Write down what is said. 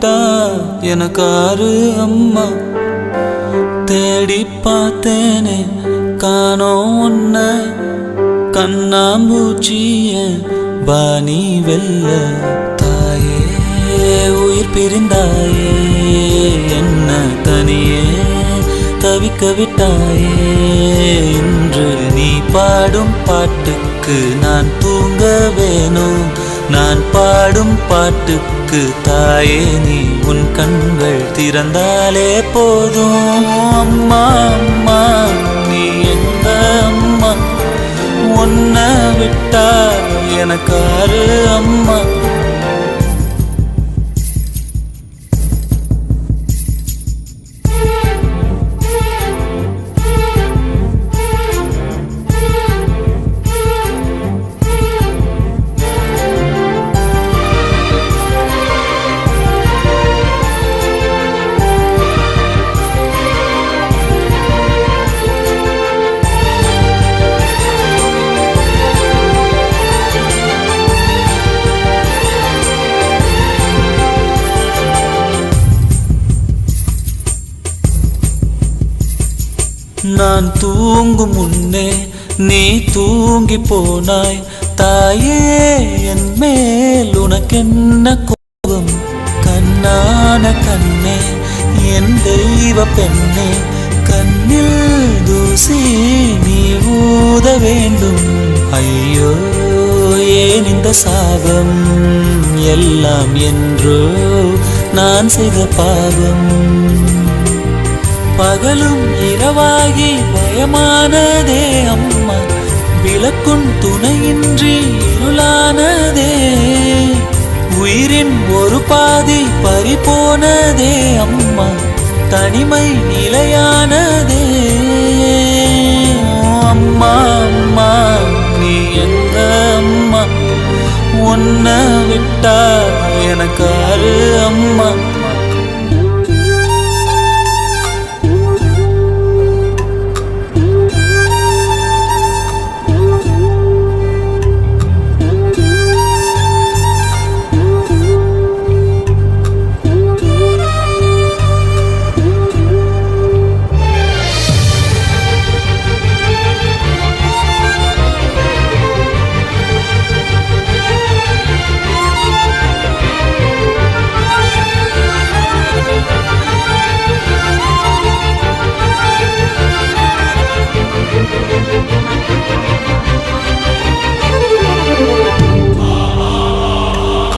விட்டா எனக்காரு அம்மா. தேடி பார்த்தேனே காணோம் உன்ன, கண்ணாம்பூச்சிய பாணி வெல்ல. தாயே உயிர் பிரிந்தாயே, என்ன தனியே தவிக்க விட்டாயே. இன்று நீ பாடும் பாட்டுக்கு நான் தூங்க வேணும், நான் பாடும் பாட்டுக்கு தாயே நீ உன் கண்கள் திறந்தாலே போதும். அம்மா அம்மா நீ எங்க அம்மா, உன்னை விட்டா எனக்காரு அம்மா. நான் தூங்கும் முன்னே நீ தூங்கி போனாய் தாயே, என் மேல் உனக்கென்ன கோபம். கண்ணான கண்ணே என் தெய்வ பெண்ணே, கண்ணில் தூசி நீ ஊத வேண்டும். ஐயோ ஏன் இந்த சாபம், எல்லாம் என்றோ நான் செய்த பாவம். பகலும் இரவாகி பயமானதே அம்மா, விளக்குன் துணையின்றி இருளானதே. உயிரின் ஒரு பாதி பறிபோனதே அம்மா, தனிமை நிலையானதே. அம்மா அம்மா நீ எங்க அம்மா, உன்னை விட்டா எனக்காரு அம்மா.